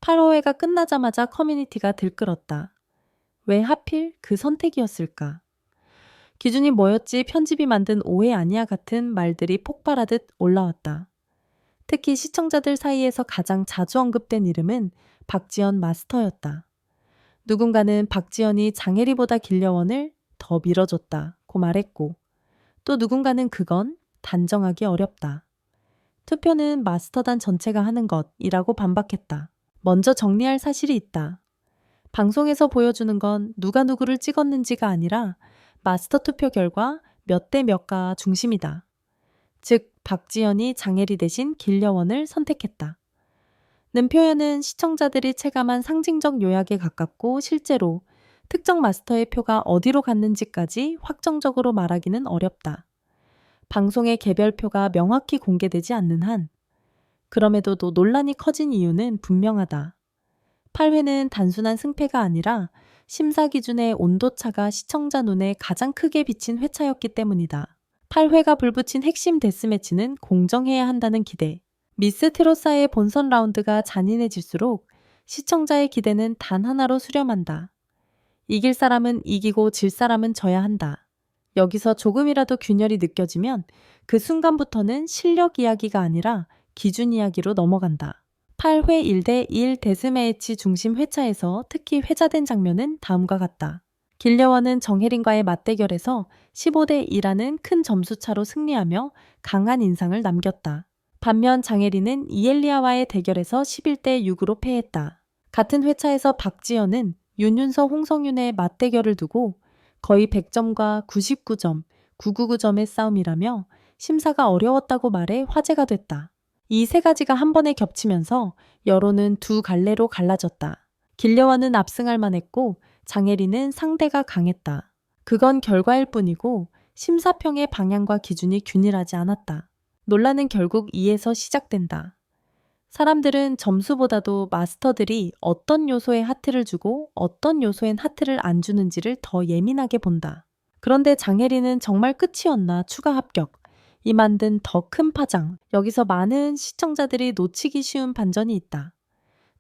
8호회가 끝나자마자 커뮤니티가 들끓었다. 왜 하필 그 선택이었을까? 기준이 뭐였지 편집이 만든 오해 아니야 같은 말들이 폭발하듯 올라왔다. 특히 시청자들 사이에서 가장 자주 언급된 이름은 박지연 마스터였다. 누군가는 박지연이 장혜리보다 길려원을 더 밀어줬다고 말했고, 또 누군가는 그건 단정하기 어렵다. 투표는 마스터단 전체가 하는 것이라고 반박했다. 먼저 정리할 사실이 있다. 방송에서 보여주는 건 누가 누구를 찍었는지가 아니라 마스터 투표 결과 몇 대 몇가 중심이다. 즉, 박지연이 장혜리 대신 길려원을 선택했다. 는 표현은 시청자들이 체감한 상징적 요약에 가깝고 실제로 특정 마스터의 표가 어디로 갔는지까지 확정적으로 말하기는 어렵다. 방송의 개별표가 명확히 공개되지 않는 한, 그럼에도 논란이 커진 이유는 분명하다. 8회는 단순한 승패가 아니라 심사 기준의 온도차가 시청자 눈에 가장 크게 비친 회차였기 때문이다. 8회가 불붙인 핵심 데스매치는 공정해야 한다는 기대. 미스 트로사의 본선 라운드가 잔인해질수록 시청자의 기대는 단 하나로 수렴한다. 이길 사람은 이기고 질 사람은 져야 한다. 여기서 조금이라도 균열이 느껴지면 그 순간부터는 실력 이야기가 아니라 기준 이야기로 넘어간다. 8회 1대1 데스매치 중심 회차에서 특히 회자된 장면은 다음과 같다. 길려원은 정혜린과의 맞대결에서 15대2라는 큰 점수차로 승리하며 강한 인상을 남겼다. 반면 장혜린은 이엘리아와의 대결에서 11대6으로 패했다. 같은 회차에서 박지연은 윤윤서 홍성윤의 맞대결을 두고 거의 100점과 99점, 999점의 싸움이라며 심사가 어려웠다고 말해 화제가 됐다. 이 세 가지가 한 번에 겹치면서 여론은 두 갈래로 갈라졌다. 길려원은 압승할 만했고 장혜린은 상대가 강했다. 그건 결과일 뿐이고 심사평의 방향과 기준이 균일하지 않았다. 논란은 결국 이에서 시작된다. 사람들은 점수보다도 마스터들이 어떤 요소에 하트를 주고 어떤 요소엔 하트를 안 주는지를 더 예민하게 본다. 그런데 장혜린은 정말 끝이었나 추가 합격. 이 만든 더 큰 파장. 여기서 많은 시청자들이 놓치기 쉬운 반전이 있다.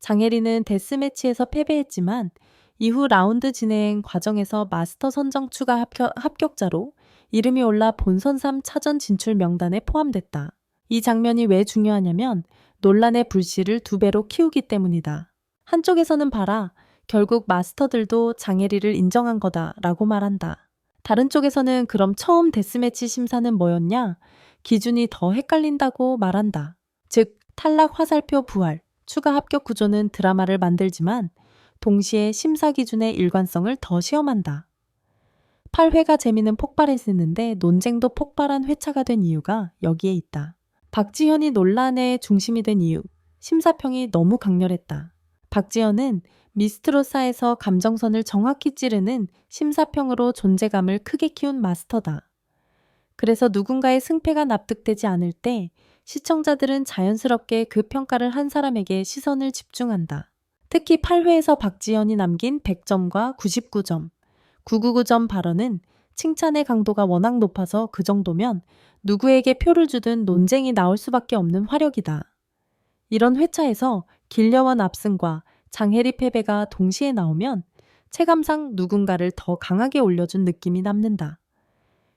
장혜린은 데스매치에서 패배했지만 이후 라운드 진행 과정에서 마스터 선정 추가 합격자로 이름이 올라 본선 3차전 진출 명단에 포함됐다. 이 장면이 왜 중요하냐면 논란의 불씨를 2배로 키우기 때문이다. 한쪽에서는 봐라, 결국 마스터들도 장혜리를 인정한 거다라고 말한다. 다른 쪽에서는 그럼 처음 데스매치 심사는 뭐였냐? 기준이 더 헷갈린다고 말한다. 즉, 탈락 화살표 부활, 추가 합격 구조는 드라마를 만들지만 동시에 심사 기준의 일관성을 더 시험한다. 8회가 재미는 폭발했었는데 논쟁도 폭발한 회차가 된 이유가 여기에 있다. 박지현이 논란의 중심이 된 이유, 심사평이 너무 강렬했다. 박지현은 미스트로사에서 감정선을 정확히 찌르는 심사평으로 존재감을 크게 키운 마스터다. 그래서 누군가의 승패가 납득되지 않을 때 시청자들은 자연스럽게 그 평가를 한 사람에게 시선을 집중한다. 특히 8회에서 박지현이 남긴 100점과 99점, 999점 발언은 칭찬의 강도가 워낙 높아서 그 정도면 누구에게 표를 주든 논쟁이 나올 수밖에 없는 화력이다. 이런 회차에서 길려원 압승과 장혜리 패배가 동시에 나오면 체감상 누군가를 더 강하게 올려준 느낌이 남는다.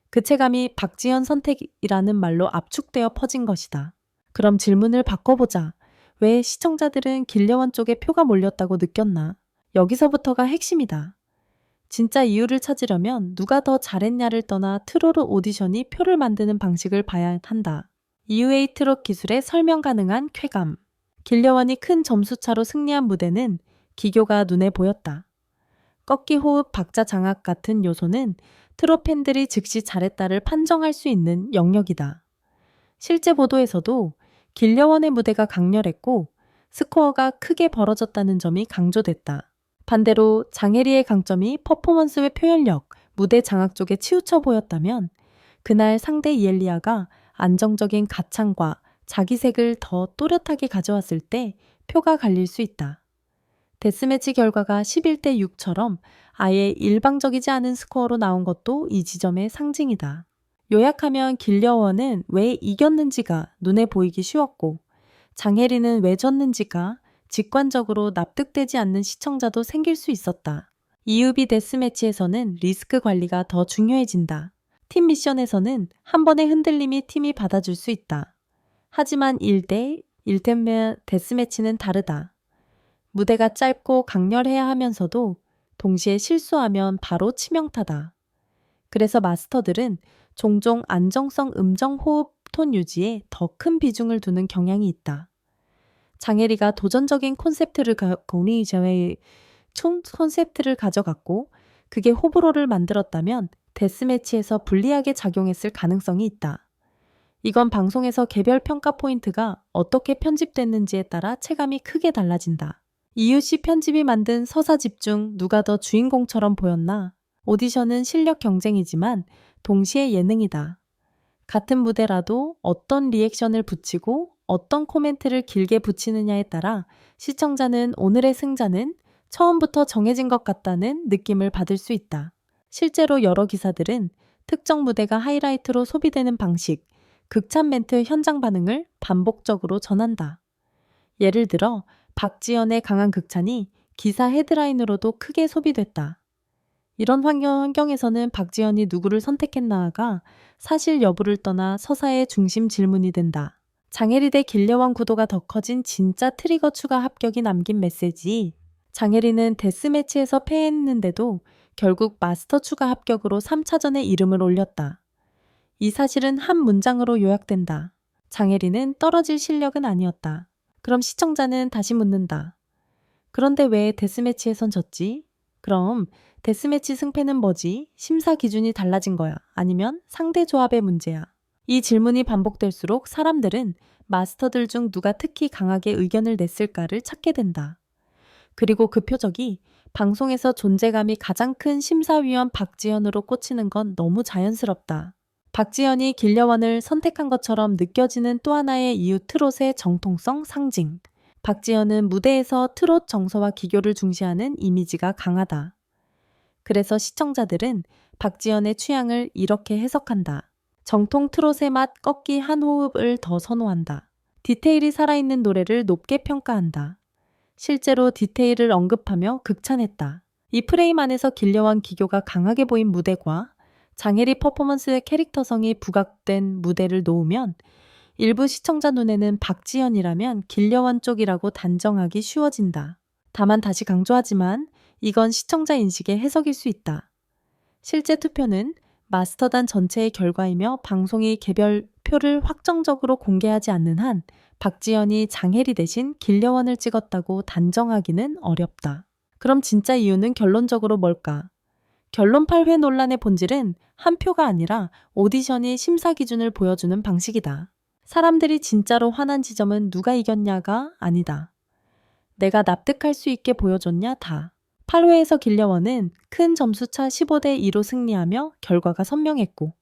그 체감이 박지현 선택이라는 말로 압축되어 퍼진 것이다. 그럼 질문을 바꿔보자. 왜 시청자들은 길려원 쪽에 표가 몰렸다고 느꼈나? 여기서부터가 핵심이다. 진짜 이유를 찾으려면 누가 더 잘했냐를 떠나 트롤 오디션이 표를 만드는 방식을 봐야 한다. EUA 트롯 기술에 설명 가능한 쾌감. 길려원이 큰 점수차로 승리한 무대는 기교가 눈에 보였다. 꺾기 호흡 박자 장악 같은 요소는 트롯 팬들이 즉시 잘했다를 판정할 수 있는 영역이다. 실제 보도에서도 길려원의 무대가 강렬했고 스코어가 크게 벌어졌다는 점이 강조됐다. 반대로 장혜리의 강점이 퍼포먼스의 표현력, 무대 장악 쪽에 치우쳐 보였다면 그날 상대 이엘리아가 안정적인 가창과 자기색을 더 또렷하게 가져왔을 때 표가 갈릴 수 있다. 데스매치 결과가 11대6처럼 아예 일방적이지 않은 스코어로 나온 것도 이 지점의 상징이다. 요약하면 길려원은 왜 이겼는지가 눈에 보이기 쉬웠고 장혜리는 왜 졌는지가 직관적으로 납득되지 않는 시청자도 생길 수 있었다. EUB 데스매치에서는 리스크 관리가 더 중요해진다. 팀 미션에서는 한 번의 흔들림이 팀이 받아줄 수 있다. 하지만 1대 1팀 데스매치는 다르다. 무대가 짧고 강렬해야 하면서도 동시에 실수하면 바로 치명타다. 그래서 마스터들은 종종 안정성 음정 호흡 톤 유지에 더 큰 비중을 두는 경향이 있다. 장혜리가 도전적인 콘셉트를 가져갔고 그게 호불호를 만들었다면 데스매치에서 불리하게 작용했을 가능성이 있다. 이건 방송에서 개별 평가 포인트가 어떻게 편집됐는지에 따라 체감이 크게 달라진다. 이유씨 편집이 만든 서사 집중 누가 더 주인공처럼 보였나? 오디션은 실력 경쟁이지만 동시에 예능이다. 같은 무대라도 어떤 리액션을 붙이고 어떤 코멘트를 길게 붙이느냐에 따라 시청자는 오늘의 승자는 처음부터 정해진 것 같다는 느낌을 받을 수 있다. 실제로 여러 기사들은 특정 무대가 하이라이트로 소비되는 방식, 극찬 멘트 현장 반응을 반복적으로 전한다. 예를 들어 박지연의 강한 극찬이 기사 헤드라인으로도 크게 소비됐다. 이런 환경에서는 박지연이 누구를 선택했나가 사실 여부를 떠나 서사의 중심 질문이 된다. 장혜리 대 길려원 구도가 더 커진 진짜 트리거 추가 합격이 남긴 메시지. 장혜리는 데스매치에서 패했는데도 결국 마스터 추가 합격으로 3차전에 이름을 올렸다. 이 사실은 한 문장으로 요약된다. 장혜리는 떨어질 실력은 아니었다. 그럼 시청자는 다시 묻는다. 그런데 왜 데스매치에선 졌지? 그럼 데스매치 승패는 뭐지? 심사 기준이 달라진 거야? 아니면 상대 조합의 문제야? 이 질문이 반복될수록 사람들은 마스터들 중 누가 특히 강하게 의견을 냈을까를 찾게 된다. 그리고 그 표적이 방송에서 존재감이 가장 큰 심사위원 박지연으로 꽂히는 건 너무 자연스럽다. 박지연이 길려원을 선택한 것처럼 느껴지는 또 하나의 이유 트롯의 정통성 상징. 박지연은 무대에서 트롯 정서와 기교를 중시하는 이미지가 강하다. 그래서 시청자들은 박지연의 취향을 이렇게 해석한다. 정통 트롯의 맛 꺾기 한 호흡을 더 선호한다. 디테일이 살아있는 노래를 높게 평가한다. 실제로 디테일을 언급하며 극찬했다. 이 프레임 안에서 길려원 기교가 강하게 보인 무대과 장혜리 퍼포먼스의 캐릭터성이 부각된 무대를 놓으면 일부 시청자 눈에는 박지연이라면 길려원 쪽이라고 단정하기 쉬워진다. 다만 다시 강조하지만 이건 시청자 인식의 해석일 수 있다. 실제 투표는 마스터단 전체의 결과이며 방송이 개별 표를 확정적으로 공개하지 않는 한 박지연이 장혜리 대신 길려원을 찍었다고 단정하기는 어렵다. 그럼 진짜 이유는 결론적으로 뭘까? 결론 8회 논란의 본질은 한 표가 아니라 오디션이 심사 기준을 보여주는 방식이다. 사람들이 진짜로 화난 지점은 누가 이겼냐가 아니다. 내가 납득할 수 있게 보여줬냐 다. 8회에서 길려원은 큰 점수차 15대 2로 승리하며 결과가 선명했고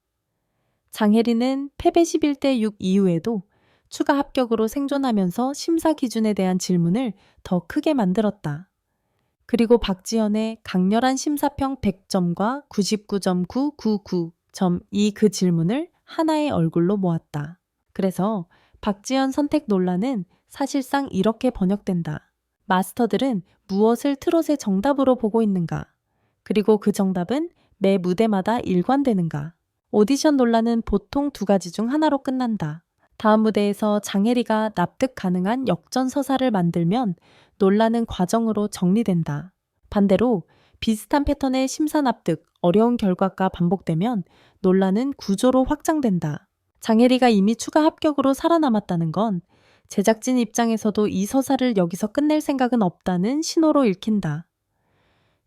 장혜리는 패배 11대 6 이후에도 추가 합격으로 생존하면서 심사 기준에 대한 질문을 더 크게 만들었다. 그리고 박지연의 강렬한 심사평 100점과 99.999.2 그 질문을 하나의 얼굴로 모았다. 그래서 박지연 선택 논란은 사실상 이렇게 번역된다. 마스터들은 무엇을 트롯의 정답으로 보고 있는가? 그리고 그 정답은 매 무대마다 일관되는가? 오디션 논란은 보통 두 가지 중 하나로 끝난다. 다음 무대에서 장혜리가 납득 가능한 역전 서사를 만들면 논란은 과정으로 정리된다. 반대로 비슷한 패턴의 심사 납득, 어려운 결과가 반복되면 논란은 구조로 확장된다. 장혜리가 이미 추가 합격으로 살아남았다는 건 제작진 입장에서도 이 서사를 여기서 끝낼 생각은 없다는 신호로 읽힌다.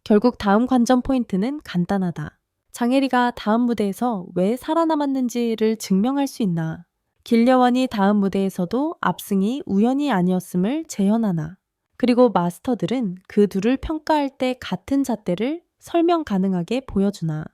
결국 다음 관전 포인트는 간단하다. 장혜리가 다음 무대에서 왜 살아남았는지를 증명할 수 있나? 길려원이 다음 무대에서도 압승이 우연이 아니었음을 재현하나? 그리고 마스터들은 그 둘을 평가할 때 같은 잣대를 설명 가능하게 보여주나?